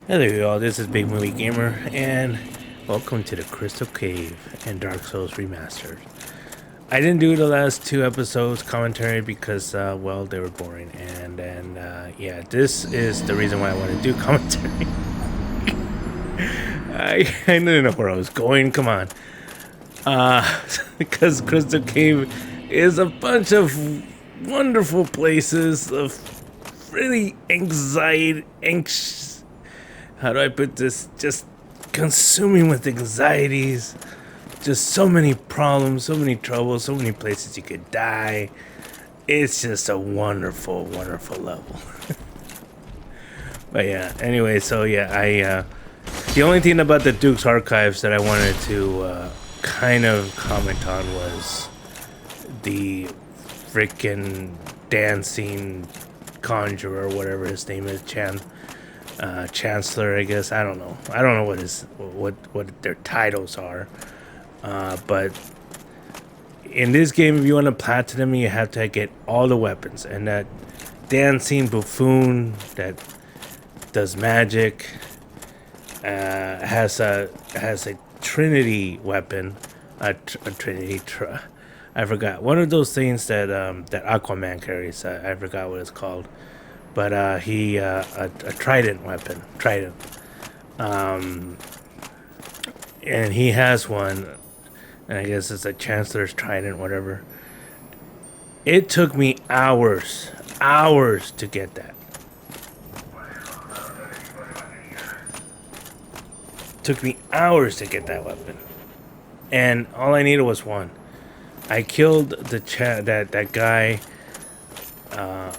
Hello y'all, this is Big Movie Gamer, and welcome to the Crystal Cave and Dark Souls Remastered. I didn't do the last two episodes commentary because, well, they were boring, and then, yeah, this is the reason why I want to do commentary. I didn't know where I was going, come on. Because Crystal Cave is a bunch of wonderful places of really anxious, how do I put this? Just consuming with anxieties. Just so many problems, so many troubles, so many places you could die. It's just a wonderful, wonderful level. But yeah, anyway, so yeah, the only thing about the Duke's Archives that I wanted to kind of comment on was the freaking dancing conjurer, whatever his name is, Chancellor, I guess. I don't know what their titles are. But in this game, if you want to platinum, you have to get all the weapons. And that dancing buffoon that does magic has a Trinity weapon, a Trinity. I forgot one of those things that that Aquaman carries. I forgot what it's called. But he a trident weapon, and he has one, and I guess it's a Chancellor's trident, whatever. It took me hours to get that. Took me hours to get that weapon, and all I needed was one. I killed that guy.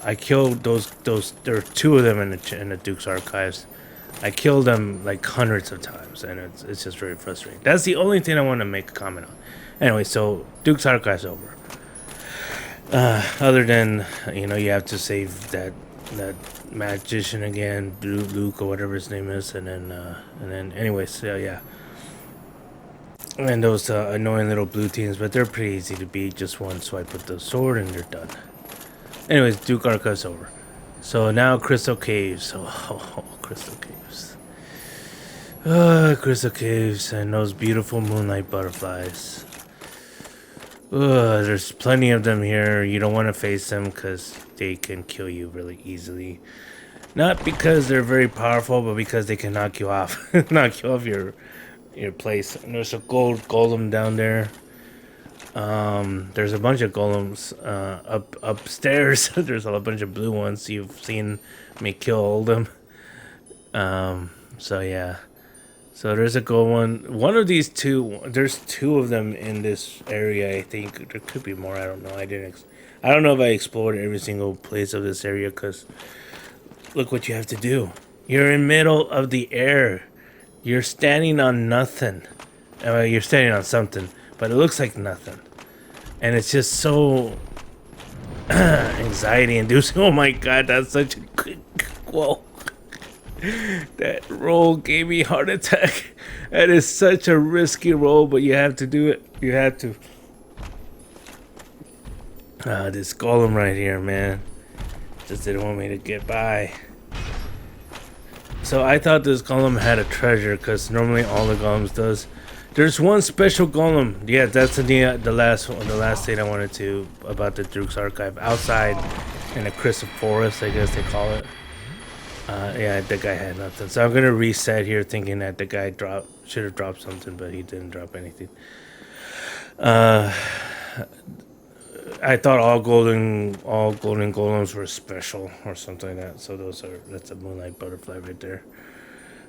I killed those. There are two of them in the Duke's Archives. I killed them like hundreds of times, and it's just very frustrating. That's the only thing I want to make a comment on. Anyway, so Duke's Archives over. Other than you have to save that magician again, Luke or whatever his name is, and then anyways, so yeah. And those annoying little blue teams, but they're pretty easy to beat. Just one swipe with the sword, and they're done. Anyways, Duke Archives over. So now Crystal Caves. Oh, Crystal Caves. Crystal Caves and those beautiful moonlight butterflies. There's plenty of them here. You don't want to face them because they can kill you really easily. Not because they're very powerful, but because they can knock you off. Knock you off your place. And there's a gold golem down there. There's a bunch of golems upstairs. There's a bunch of blue ones. You've seen me kill all of them. So yeah. So there's a gold one. One of these two. There's two of them in this area. I think there could be more. I don't know. I don't know if I explored every single place of this area. Cause look what you have to do. You're in middle of the air. You're standing on nothing. You're standing on something, but it looks like nothing. And it's just so anxiety inducing. Oh my god, that's such a quick whoa. That roll gave me a heart attack. That is such a risky roll, but you have to do it. You have to. This golem right here, man. Just didn't want me to get by. So I thought this golem had a treasure, because normally all the golems does. There's one special golem. Yeah, that's the last one. The last thing I wanted to about the Duke's Archive. Outside in the Crystal Forest, I guess they call it. Yeah, the guy had nothing. So I'm gonna reset here, thinking that the guy should have dropped something, but he didn't drop anything. I thought all golden golems were special or something like that. So that's a moonlight butterfly right there.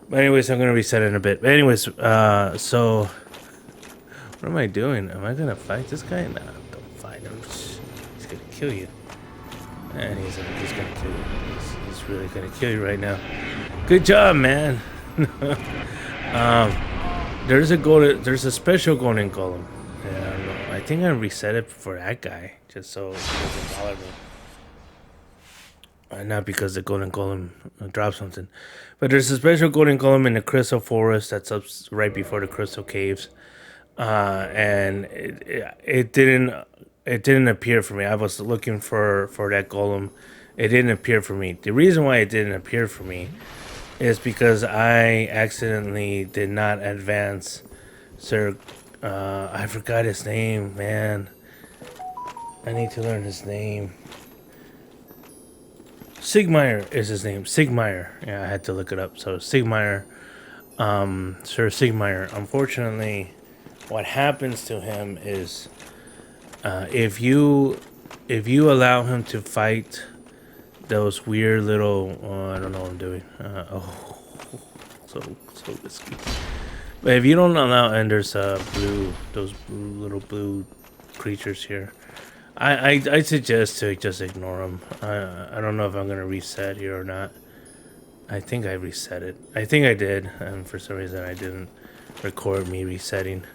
But anyways, I'm gonna reset it in a bit. But anyways, so what am I doing? Am I gonna fight this guy? No, don't fight him. He's gonna kill you. And he's gonna kill you. He's really gonna kill you right now. Good job, man. There's a special golden golem. Yeah, I don't know. I think I reset it for that guy, just so it doesn't bother me. Not because the golden golem dropped something, but there's a special golden golem in the Crystal Forest that's up right before the Crystal Caves, and it didn't appear for me. I was looking for that golem. It didn't appear for me. The reason why it didn't appear for me is because I accidentally did not advance Sir. I forgot his name, man. I need to learn his name. Sigmire is his name. Sigmire. Yeah, I had to look it up. So Sigmire, Sir Sigmire. Unfortunately, what happens to him is if you allow him to fight those weird little I don't know what I'm doing. So risky. But if you don't allow, and there's those little blue creatures here. I suggest to just ignore them. I don't know if I'm gonna reset here or not. I think I reset it. I think I did, and for some reason I didn't record me resetting.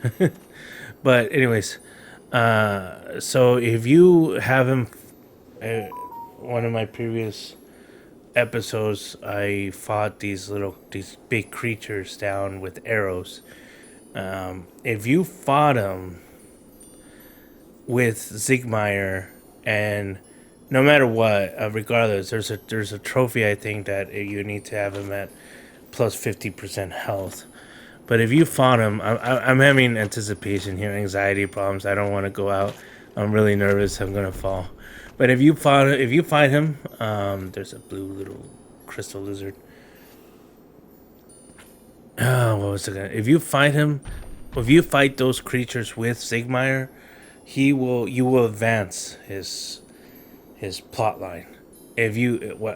But anyways, so if you have him, one of my previous episodes, I fought these big creatures down with arrows. If you fought them with Zigmire, and no matter what, regardless, there's a trophy I think that you need to have him at plus 50% health. But if you fought him, I'm having anticipation here, anxiety problems. I don't want to go out. I'm really nervous. I'm gonna fall. But if you fight him, there's a blue little crystal lizard. What was it gonna? If you fight him, if you fight those creatures with Sigmire, you will advance his plot line. If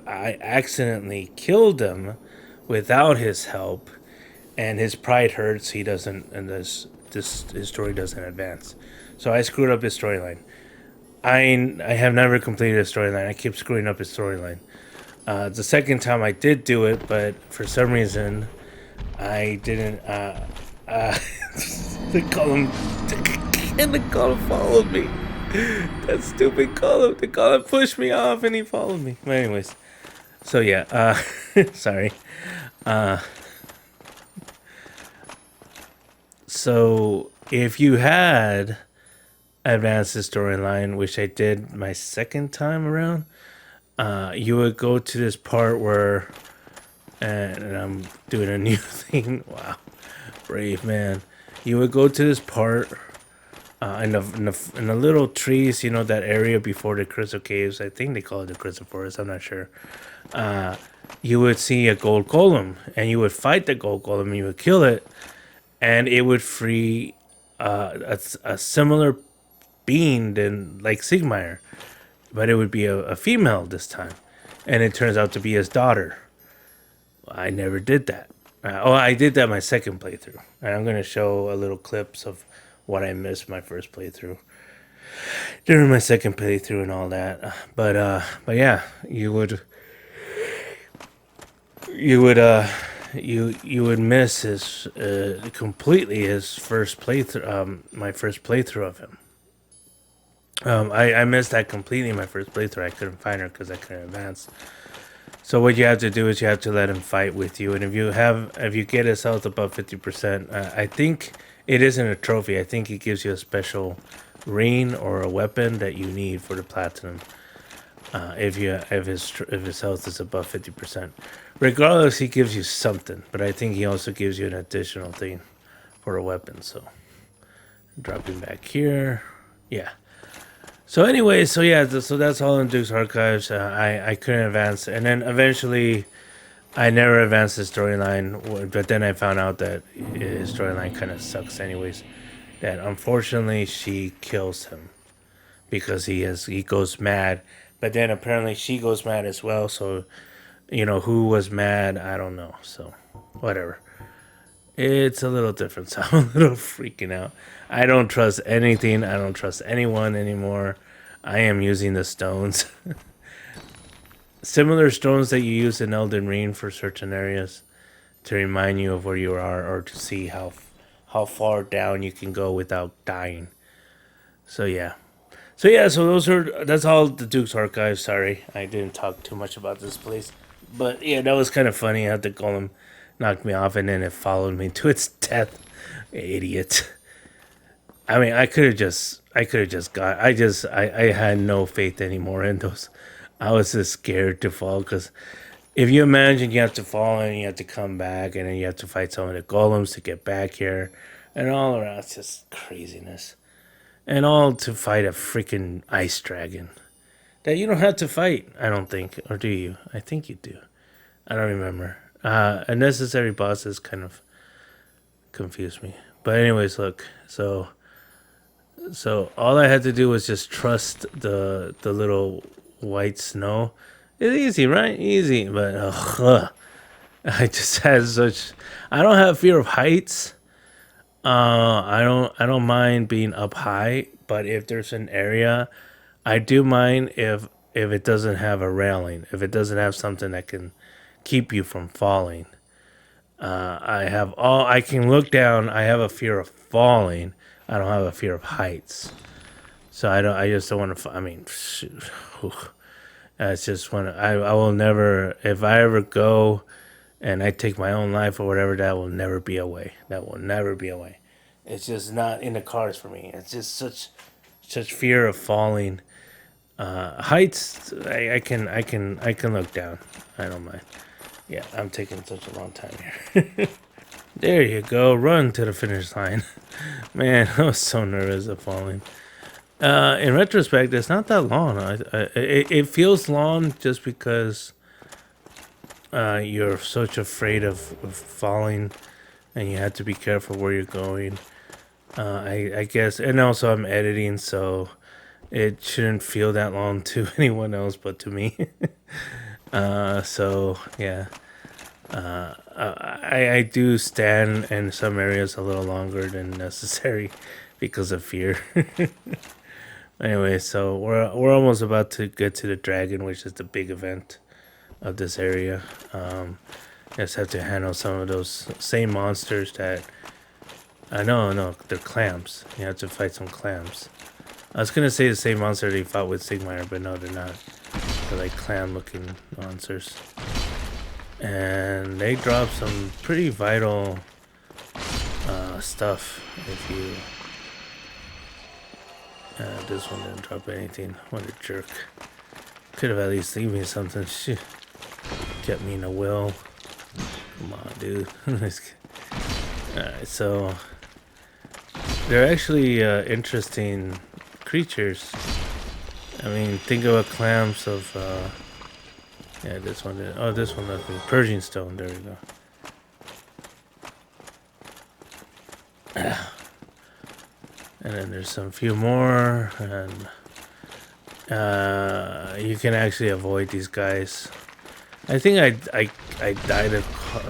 I accidentally killed him without his help, and his pride hurts, he doesn't, and his story doesn't advance. So I screwed up his storyline. I have never completed a storyline. I keep screwing up his storyline. The second time I did do it, but for some reason I didn't. The column and the column followed me. That stupid column. The column pushed me off and he followed me. But anyways, so yeah. Sorry. So if you had advanced the storyline, which I did my second time around, you would go to this part where, and I'm doing a new thing. Wow, brave man. You would go to this part in the little trees, you know, that area before the Crystal Caves. I think they call it the Crystal Forest. I'm not sure. You would see a gold golem, and you would fight the gold golem, and you would kill it, and it would free a similar being than like Sigmire, but it would be a female this time, and it turns out to be his daughter. I never did that. I did that my second playthrough, and I'm gonna show a little clips of what I missed my first playthrough during my second playthrough and all that. But yeah, you would you would miss his completely his first playthrough. My first playthrough of him. I missed that completely. My first playthrough, I couldn't find her because I couldn't advance. So what you have to do is you have to let him fight with you, and if you get his health above 50%, I think it isn't a trophy. I think he gives you a special ring or a weapon that you need for the platinum. If his health is above 50%, regardless, he gives you something. But I think he also gives you an additional thing for a weapon. So dropping back here, yeah. So anyway, so yeah, so that's all in Duke's Archives. I couldn't advance, and then eventually, I never advanced the storyline. But then I found out that his storyline kind of sucks, anyways. That unfortunately she kills him because he goes mad. But then apparently she goes mad as well. So, you know, who was mad? I don't know. So, whatever. It's a little different. So I'm a little freaking out. I don't trust anything. I don't trust anyone anymore. I am using the stones. Similar stones that you use in Elden Ring for certain areas to remind you of where you are or to see how far down you can go without dying. So yeah. So that's all the Duke's Archives. Sorry, I didn't talk too much about this place. But yeah, that was kind of funny how the golem knocked me off and then it followed me to its death. Idiot. I mean, I could have just I had no faith anymore in those. I was just scared to fall because if you imagine you have to fall and you have to come back and then you have to fight some of the golems to get back here and all around, it's just craziness. And all to fight a freaking ice dragon that you don't have to fight, I don't think. Or do you? I think you do. I don't remember. Unnecessary bosses kind of confused me. But anyways, look. So all I had to do was just trust the little white snow. It's easy, right? Easy. But I just had such. I don't have fear of heights. I don't mind being up high, but if there's an area, I do mind if it doesn't have a railing, if it doesn't have something that can keep you from falling. I can look down. I have a fear of falling. I don't have a fear of heights. So I don't. I just don't want to. I mean, shoot. I just want to. I will never. If I ever go and I take my own life or whatever, that will never be a way. That will never be a way. It's just not in the cards for me. It's just such fear of falling. Heights, I can look down. I don't mind. Yeah, I'm taking such a long time here. There you go. Run to the finish line. Man, I was so nervous of falling. In retrospect, it's not that long. It feels long just because you're such afraid of falling and you have to be careful where you're going. I guess, and also I'm editing, so it shouldn't feel that long to anyone else but to me. So yeah, I do stand in some areas a little longer than necessary because of fear. Anyway, so we're almost about to get to the dragon, which is the big event of this area. Just have to handle some of those same monsters that. No, they're clams. You have to fight some clams. I was gonna say the same monster they fought with Sigmar, but no, they're not. They're like clam-looking monsters, and they drop some pretty vital stuff. If you, this one didn't drop anything. What a jerk! Could have at least leave me something. Shit, kept me in a will. Come on, dude. Alright, so they're actually interesting creatures. I mean, think about clams of, yeah, this one did. Oh, this one left me. Persian stone, there we go. And then there's some few more, and you can actually avoid these guys. I think I died a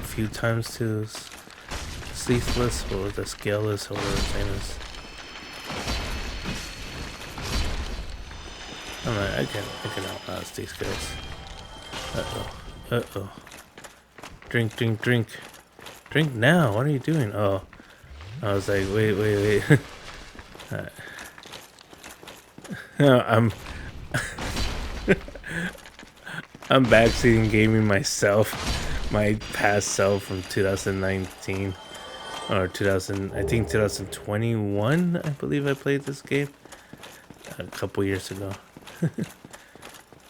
few times to Seath or the Scaleless or whatever his name is. I'm like, I can outlast these guys. Uh-oh. Drink. Drink now, what are you doing? Oh. I was like, wait. Alright. No, I'm backseating gaming myself. My past self from 2019. Or 2021, I believe I played this game. A couple years ago.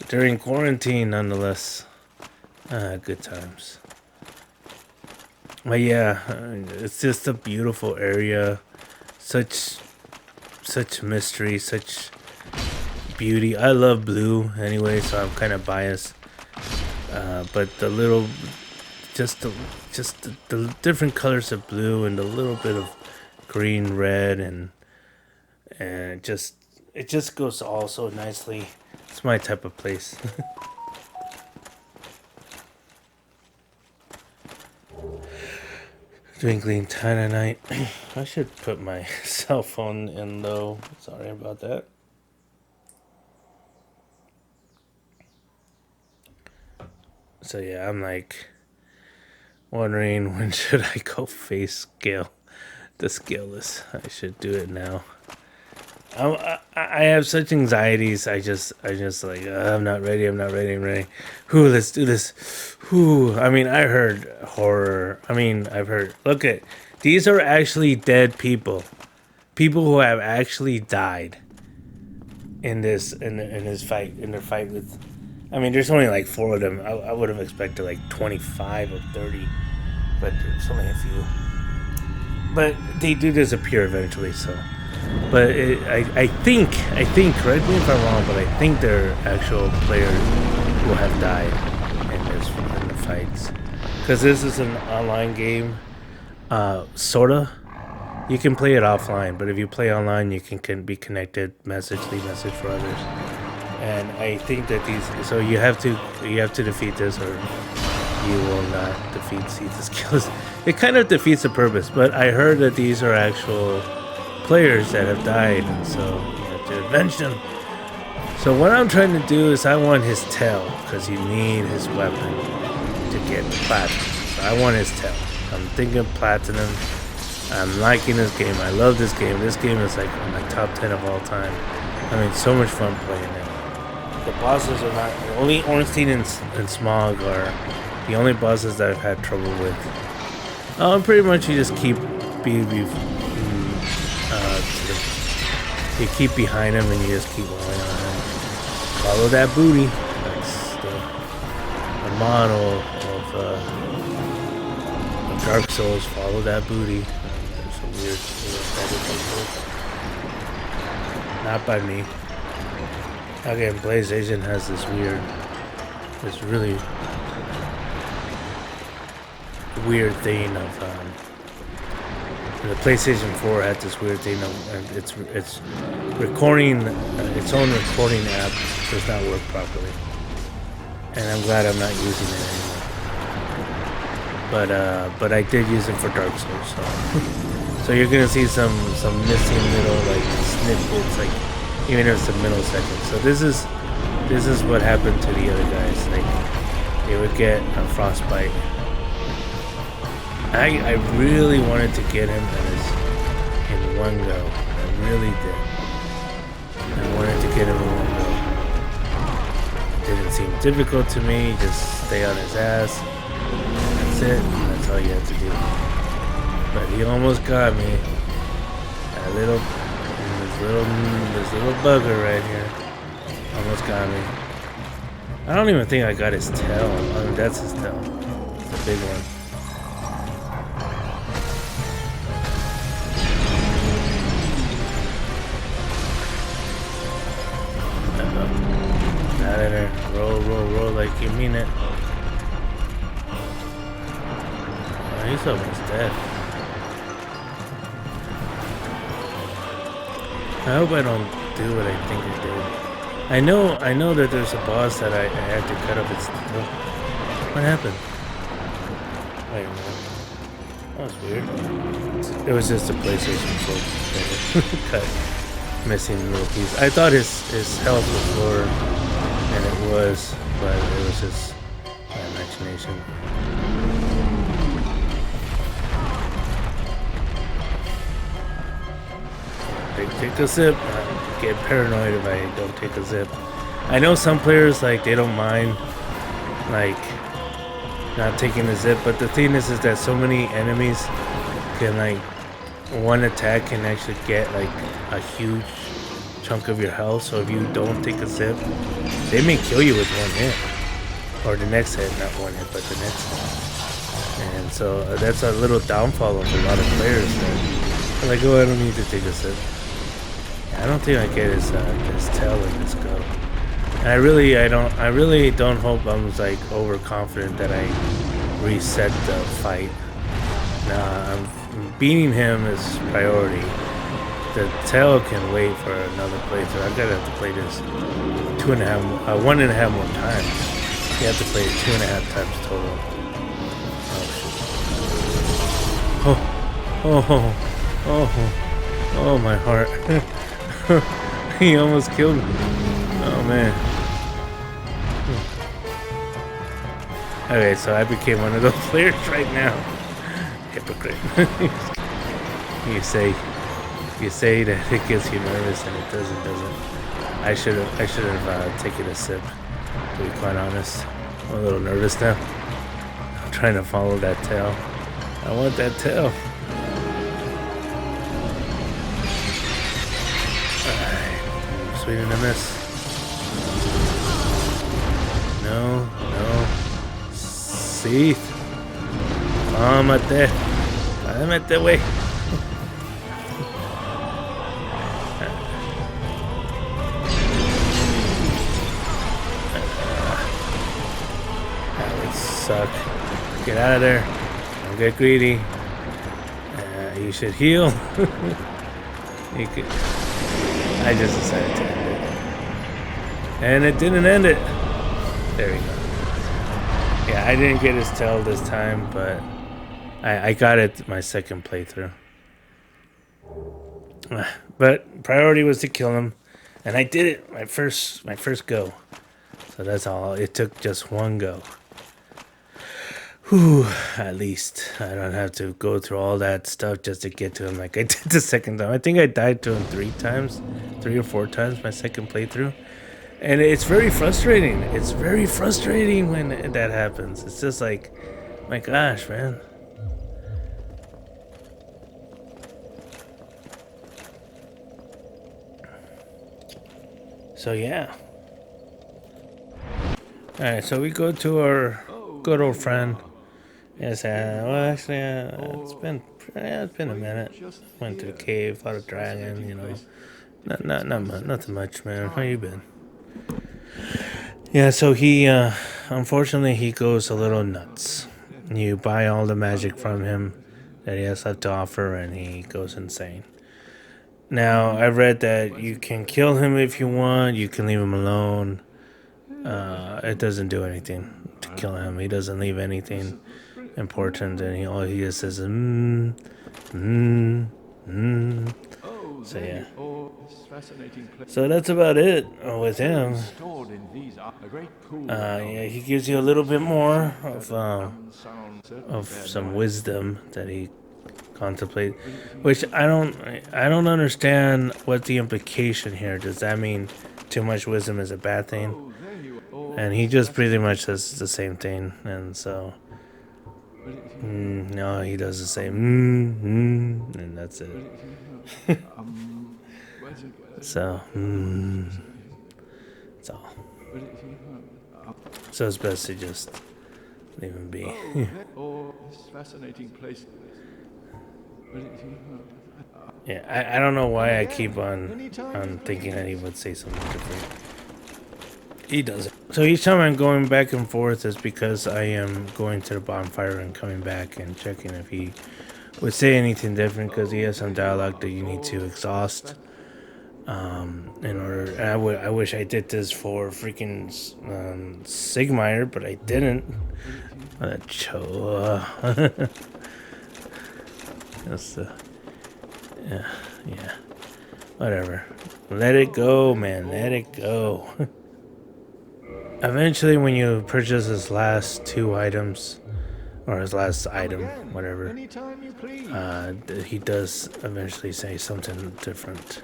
During quarantine, nonetheless. Good times. But yeah, it's just a beautiful area. Such mystery, such beauty. I love blue anyway, so I'm kind of biased. But the little, just the different colors of blue and a little bit of green, red, and it just goes all so nicely. It's my type of place. Twinkling tiny night. I should put my cell phone in low. Sorry about that. So yeah, I'm like wondering when should I go face scale the Scaleless. I should do it now. I have such anxieties. I just like I'm not ready. I'm ready. Let's do this. I mean, I heard horror. I mean, I've heard. Look at these are actually dead people who have actually died in this fight with I mean, there's only like 4 of them. I would have expected like 25 or 30, but there's only a few. But they do disappear eventually, so. But I think, correct me if I'm wrong, but I think their actual players will have died in the fights. Because this is an online game, sorta. You can play it offline, but if you play online, you can be connected, leave message for others. And I think that so you have to defeat this, or you will not defeat Seath's skills. It kind of defeats the purpose, but I heard that these are actual players that have died, and so you have to avenge them. So what I'm trying to do is I want his tail, because you need his weapon to get platinum. So I want his tail. I'm thinking platinum. I'm liking this game. I love this game. This game is like on my top 10 of all time. I mean, so much fun playing it. The bosses are not... Only Ornstein and Smog are the only bosses that I've had trouble with. Pretty much you just keep... You keep behind him and you just keep going on him. Follow that booty. That's the model of Dark Souls. Follow that booty. There's some weird not by me. Again, PlayStation has this really weird thing of the PlayStation 4 had this weird thing of it's recording its own recording app does not work properly, and I'm glad I'm not using it anymore. But I did use it for Dark Souls, so you're gonna see some missing little like snippets, like even if it's a middle second. So this is what happened to the other guys. Like they would get a frostbite. I really wanted to get him in one go. I really did. I wanted to get him in one go. It didn't seem difficult to me. Just stay on his ass. That's it. That's all you have to do. But he almost got me. This little bugger right here almost got me. I don't even think I got his tail. I mean, that's his tail. It's a big one. Out of there. Roll like you mean it. Oh, he's almost dead. I hope I don't do what I think I did. I know that there's a boss that I had to cut up its... What happened? Wait a minute. That was weird. It was just a PlayStation 4 cut. Missing little piece. I thought his health was lower than it was, but it was just my imagination. Take a sip. I get paranoid if I don't take a sip. I know some players like they don't mind like not taking a sip, but the thing is that so many enemies can like one attack can actually get like a huge chunk of your health. So if you don't take a sip, they may kill you with one hit, or the next hit, not one hit, but the next hit. And so that's a little downfall of a lot of players. That like, oh, I don't need to take a sip. I don't think I get his tail in this go. And I really don't hope I'm like overconfident that I reset the fight. Nah, I'm beating him is priority. The tail can wait for another playthrough. I'm gonna have to play this 1.5 more times. You have to play it 2.5 times total. Oh, my heart. He almost killed me. Oh man. Okay, so I became one of those players right now. Hypocrite. You say that it gets you nervous and it doesn't. I should have taken a sip, to be quite honest. I'm a little nervous now. I'm trying to follow that tail. I want that tail. Alright, swing and a miss. no. Seath. Cálmate. Cálmate, güey. That would suck. Get out of there. Don't get greedy. You should heal. You could. I just decided to end it. And it didn't end it. There we go. Yeah, I didn't get his tail this time, but I got it my second playthrough. But priority was to kill him, and I did it my first go. So that's all. It took just one go. Whew, at least I don't have to go through all that stuff just to get to him like I did the second time. I think I died to him 3 or 4 times my second playthrough. And it's very frustrating. It's very frustrating when that happens. It's just like, my gosh, man. So yeah. Alright, so we go to our good old friend. Yes, well, actually, it's been a minute. Went to the cave, fought a dragon, you know. Nothing much, man. How you been? Yeah, so he, unfortunately, he goes a little nuts. You buy all the magic from him that he has left to offer, and he goes insane. Now, I read that you can kill him if you want. You can leave him alone. It doesn't do anything to kill him. He doesn't leave anything important, and all he just says is So yeah. So that's about it with him. Yeah, he gives you a little bit more of some wisdom that he contemplates, which I don't understand what the implication here. Does that mean too much wisdom is a bad thing? And he just pretty much says the same thing, and so no, he does the same and that's it. So that's all. So it's best to just leave him be. Fascinating place. Yeah, I don't know why I keep on thinking that he would say something different. He doesn't. So each time I'm going back and forth is because I am going to the bonfire and coming back and checking if he would say anything different, because he has some dialogue that you need to exhaust. In order, I wish I did this for freaking Sigmire, but I didn't. That's yeah. Whatever. Let it go, man. Let it go. Eventually, when you purchase his last 2 items, or his last item, whatever, he does eventually say something different.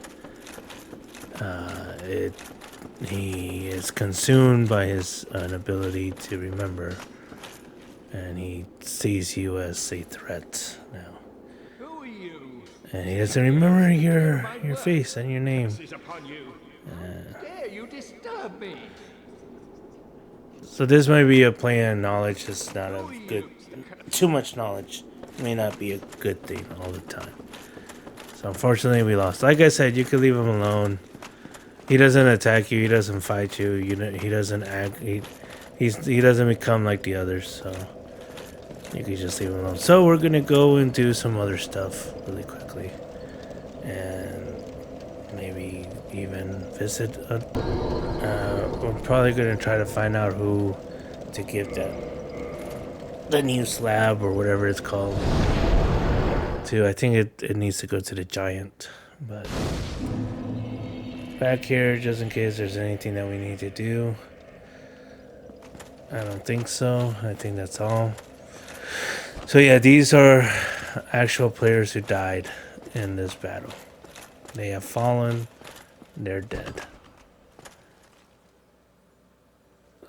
He is consumed by his inability to remember, and he sees you as a threat now. Who are you? And he doesn't remember your face and your name. Dare you disturb me? So this might be a play on knowledge. It's not a good. Too much knowledge may not be a good thing all the time. So unfortunately, we lost. Like I said, you could leave him alone. He doesn't attack you. He doesn't fight you. He doesn't act. He doesn't become like the others. So you can just leave him alone. So we're gonna go and do some other stuff really quickly, and maybe even visit. We're probably gonna try to find out who to give the new slab or whatever it's called to. I think it needs to go to the giant, but. Back here, just in case there's anything that we need to do. I don't think so. I think that's all. So yeah, these are actual players who died in this battle. They have fallen. They're dead.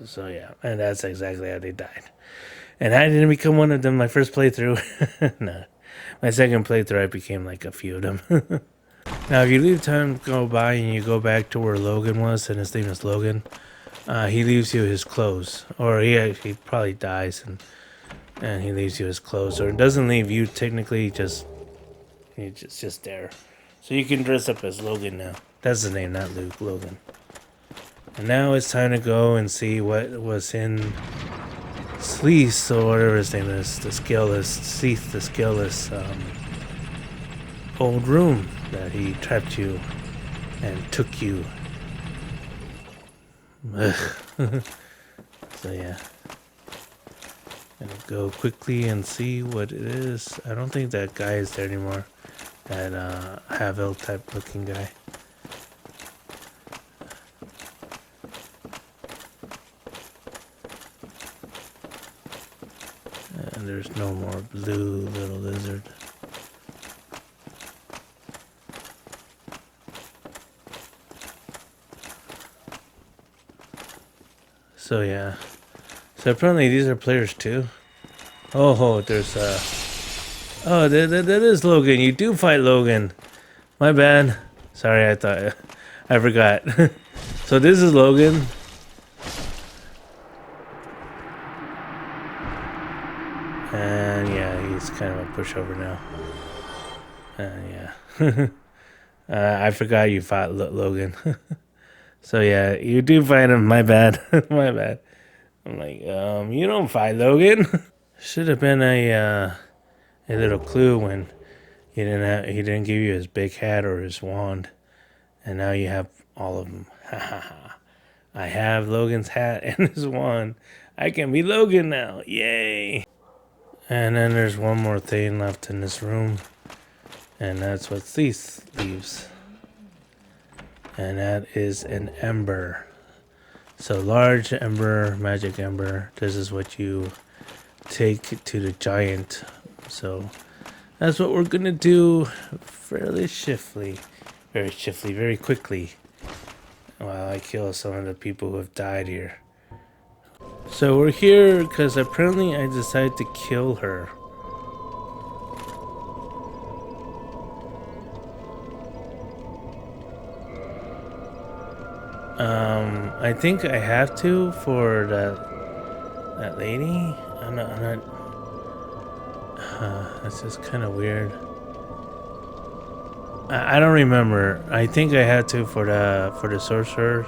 So yeah, and that's exactly how they died. And I didn't become one of them my first playthrough. No. My second playthrough, I became like a few of them. Now, if you leave time go by and you go back to where Logan was, and his name is Logan, he leaves you his clothes, or he probably dies and he leaves you his clothes, or it doesn't leave you technically. He's just there, so you can dress up as Logan now. That's the name, not Luke. Logan. And now it's time to go and see what was in Seath, or whatever his name is, the Scaleless, Seath, the Scaleless old room that he trapped you and took you. So yeah, gonna go quickly and see what it is. I don't think that guy is there anymore. That Havel type looking guy. And there's no more blue little lizard. So yeah. So apparently these are players too. Oh, there's oh, that is Logan. You do fight Logan. My bad. Sorry, I forgot. So this is Logan. And yeah, he's kind of a pushover now. Yeah. I forgot you fought Logan. So yeah, you do fight him. My bad. My bad. I'm like, you don't fight Logan. Should have been a little clue when he didn't give you his big hat or his wand, and now you have all of them. Ha ha ha! I have Logan's hat and his wand. I can be Logan now. Yay! And then there's one more thing left in this room, and that's what Seath leaves. And that is an ember. So large ember, magic ember. This is what you take to the giant. So that's what we're gonna do fairly swiftly. Very quickly. While I kill some of the people who have died here. So we're here because apparently I decided to kill her. I think I have to for that lady. I'm not. That's just kind of weird. I don't remember. I think I had to for the sorcerer,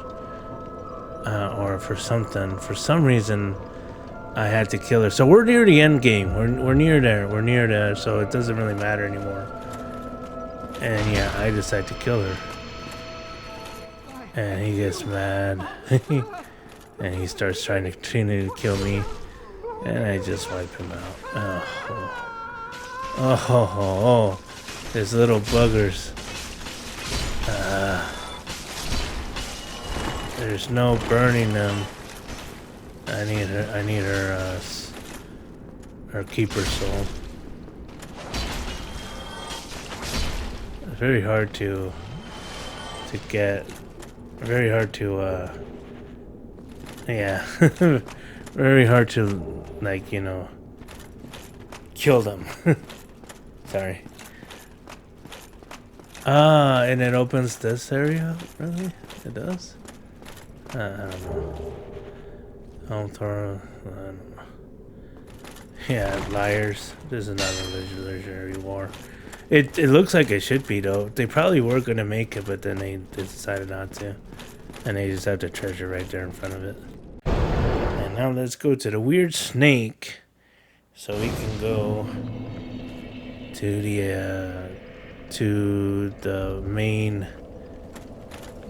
or for something. For some reason, I had to kill her. So we're near the end game. We're near there. We're near there. So it doesn't really matter anymore. And yeah, I decide to kill her. And he gets mad. And he starts trying to kill me. And I just wipe him out. Oh. These little buggers. There's no burning them. I need her keeper soul. It's very hard to get. Very hard to yeah. Very hard to, like, you know, kill them. Sorry. And it opens this area? Really? It does? I don't know. I don't know. Yeah, liars. This is not a legendary war. It looks like it should be, though. They probably were going to make it, but then they decided not to. And they just have the treasure right there in front of it. And now let's go to the weird snake. So we can go to the main,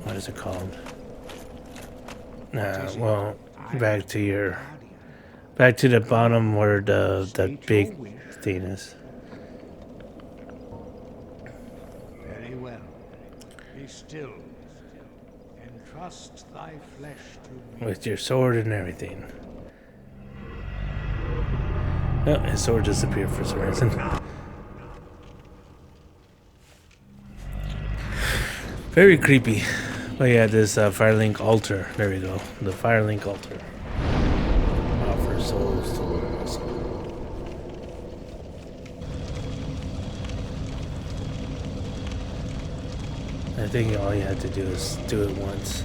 what is it called? Well, back to the bottom where the big thing is. Very well. Be still. Entrust thy flesh to me. With your sword and everything. Oh, his sword disappeared for some reason. Very creepy. But yeah, this Firelink altar. There we go. The Firelink altar. Offer souls to Lord Muscle. I think all you had to do is do it once.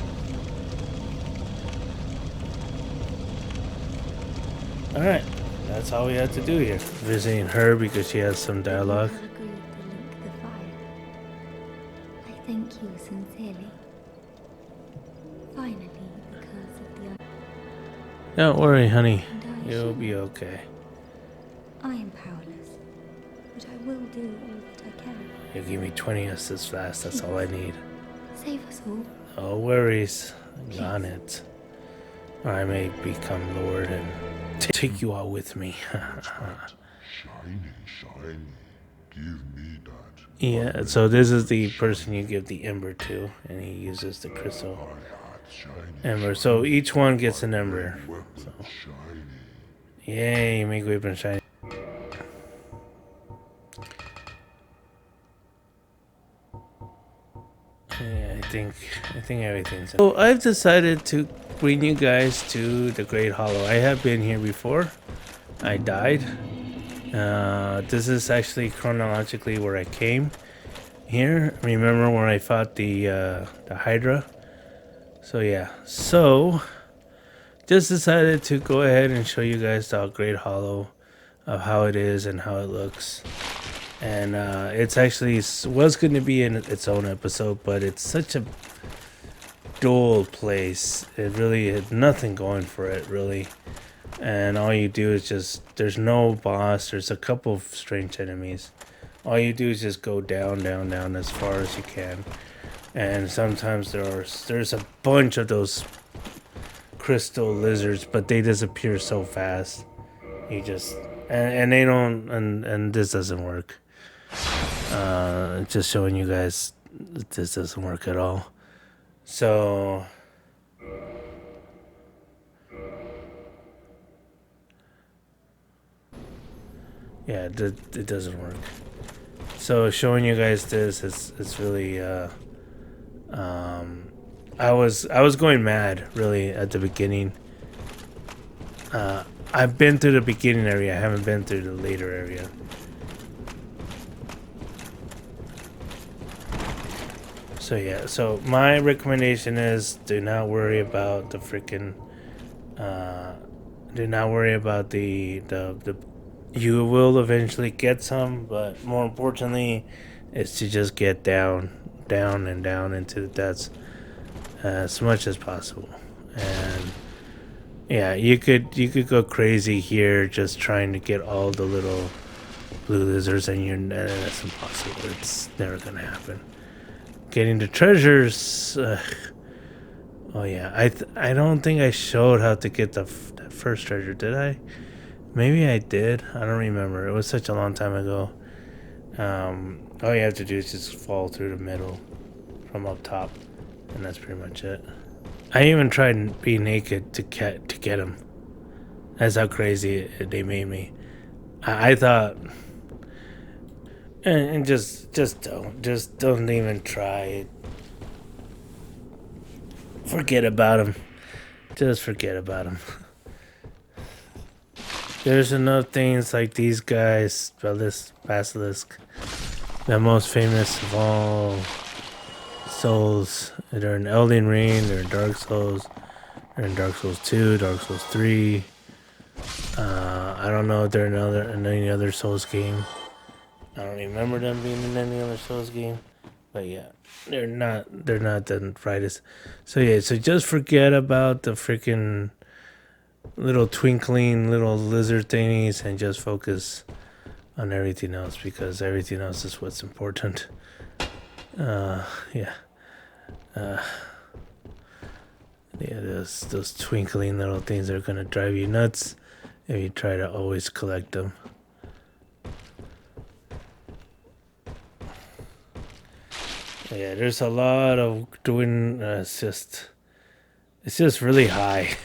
Alright, that's all we have to do here. Visiting her because she has some dialogue. You have agreed to link the fire. I thank you sincerely. Finally, the curse of the Don't worry, honey. and I You'll shall- be okay. I am powerless, but I will do all that I can. You give me 20 assists fast, that's all I need. Save us all. No worries. I'm on it. Or I may become Lord and take you all with me. Shiny, shiny. Give me that. Yeah, so this is the person you give the ember to, and he uses the crystal I had shiny. ember. So each one gets an ember. Weapon So, shiny. yay, make weapon shiny. Yeah, I think everything's. So I've decided to bring you guys to the Great Hollow. I have been here before. I died. This is actually chronologically where I came here. Remember when I fought the Hydra? So yeah. So just decided to go ahead and show you guys the Great Hollow of how it is and how it looks. And it's actually was going to be in its own episode, but it's such a dull place. It really had nothing going for it, really. And all you do is just, there's no boss. There's a couple of strange enemies. All you do is just go down, down, down as far as you can. And sometimes there's a bunch of those crystal lizards, but they disappear so fast. You just and they don't and this doesn't work. Just showing you guys that this doesn't work at all. So yeah, it doesn't work. So showing you guys this is really I was going mad really at the beginning. I've been through the beginning area. I haven't been through the later area. So yeah, so my recommendation is do not worry about the freaking do not worry about the you will eventually get some, but more importantly is to just get down and down into the depths as much as possible. And yeah, you could go crazy here just trying to get all the little blue lizards, and that's impossible. It's never gonna happen. Getting the treasures. Oh yeah, I don't think I showed how to get that first treasure, did I? Maybe I did. I don't remember. It was such a long time ago. All you have to do is just fall through the middle from up top, and that's pretty much it. I even tried to be naked to get him. That's how crazy they made me. I thought, and just don't even try it. Forget about him. Just forget about him. There's enough things like these guys, Basilisk, the most famous of all souls. They're in Elden Ring, they're in Dark Souls, they're in Dark Souls 2, Dark Souls 3. I don't know if they're in any other Souls game. I don't remember them being in any other Souls game. But yeah, they're not the brightest. So yeah, so just forget about the freaking little twinkling little lizard thingies and just focus on everything else, because everything else is what's important. Yeah, those twinkling little things are gonna drive you nuts if you try to always collect them. Yeah, there's a lot of doing. It's just really high.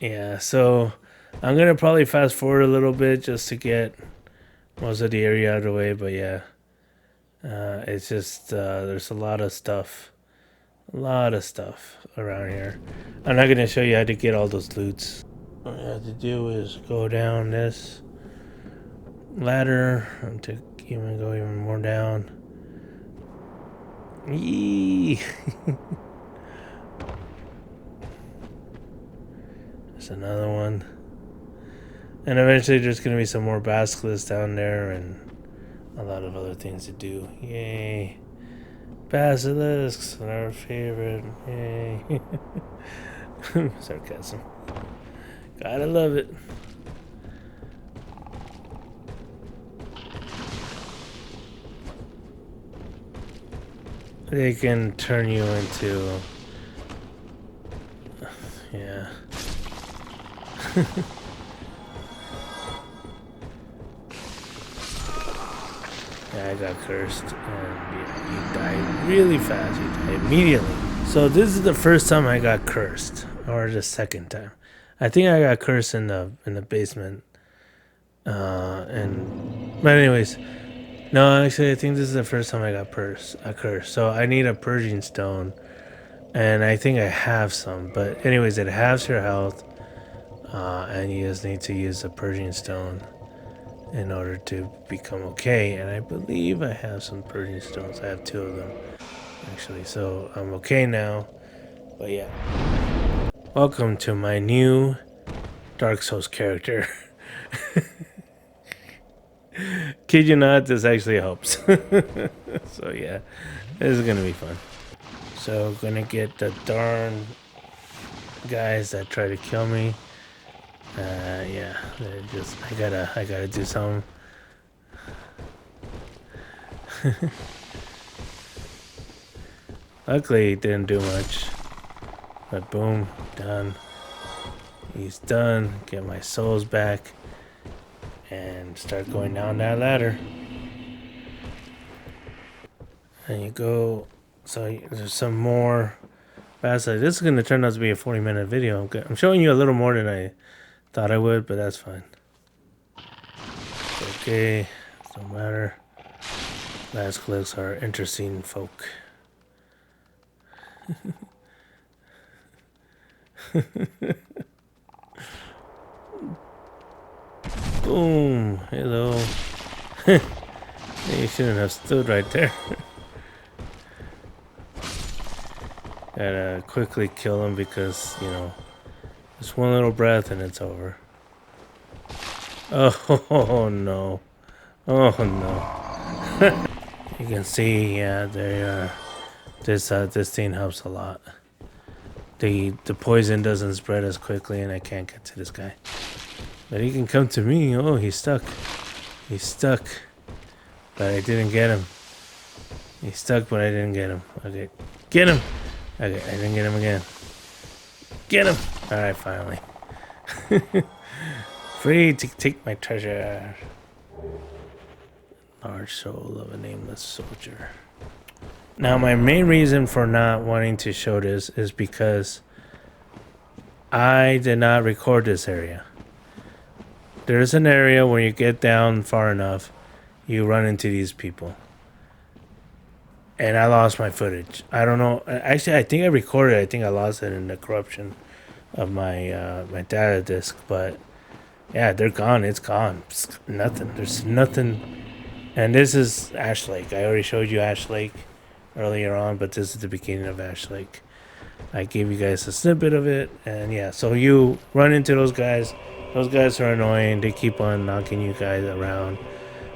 Yeah, so I'm gonna probably fast forward a little bit just to get most of the area out of the way. But yeah, it's just there's a lot of stuff around here. I'm not gonna show you how to get all those loots. All you have to do is go down this ladder and to even go even more down. Yee! There's another one. And eventually there's going to be some more basilisks down there and a lot of other things to do. Yay. Basilisks, our favorite. Yay. Sarcasm. Gotta love it. They can turn you into... Yeah. Yeah, I got cursed, and yeah, you die really fast. You die immediately. So this is the first time I got cursed, or the second time. I think I got cursed in the basement. But anyways, no, actually, I think this is the first time I got cursed. So I need a purging stone, and I think I have some. But anyways, it halves your health, and you just need to use the purging stone in order to become okay. And I believe I have some purging stones. I have 2 of them, actually. So I'm okay now. But yeah. Welcome to my new Dark Souls character. Kid you not, this actually helps. So yeah, this is gonna be fun. So gonna get the darn guys that try to kill me. Yeah, they're just I gotta do something. Luckily it didn't do much. But boom, done. He's done. Get my souls back. And start going down that ladder. And you go. So there's some more. This is going to turn out to be a 40-minute video. I'm showing you a little more than I thought I would, but that's fine. It's okay. Don't matter. Last clicks are interesting folk. Boom. Hello. You shouldn't have stood right there. Gotta quickly kill him because, you know, just one little breath and it's over. Oh no. Oh no. You can see, yeah, they are. This thing helps a lot. The poison doesn't spread as quickly, and I can't get to this guy. But he can come to me. Oh, he's stuck. He's stuck. But I didn't get him. He's stuck, but I didn't get him. Okay, get him. Okay, I didn't get him again. Get him. All right, finally. Free to take my treasure. Large soul of a nameless soldier. Now, my main reason for not wanting to show this is because I did not record this area. There's an area where you get down far enough, you run into these people. And I lost my footage. I don't know. Actually, I think I recorded it. I think I lost it in the corruption of my my data disk. But yeah, they're gone. It's gone. It's nothing. There's nothing. And this is Ash Lake. I already showed you Ash Lake earlier on, but this is the beginning of Ash Lake. I gave you guys a snippet of it, and yeah, so you run into those guys. Those guys are annoying. They keep on knocking you guys around.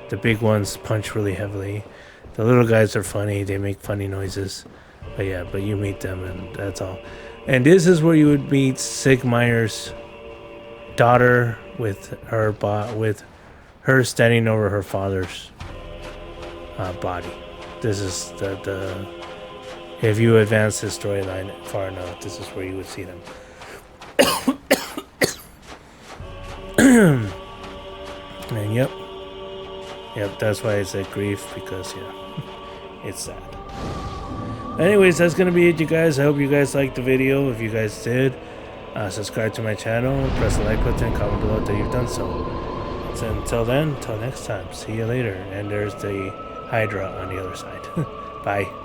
The big ones punch really heavily. The little guys are funny. They make funny noises. But yeah, but you meet them, and that's all. And this is where you would meet Sigmayr's daughter with her standing over her father's body. This is the if you advance this storyline far enough, this is where you would see them. And yep, that's why I said grief, because yeah, it's sad. Anyways, that's gonna be it, you guys. I hope you guys liked the video. If you guys did, subscribe to my channel, press the like button, comment below that you've done so. So until then, until next time, see you later. And there's the Hydra on the other side. Bye.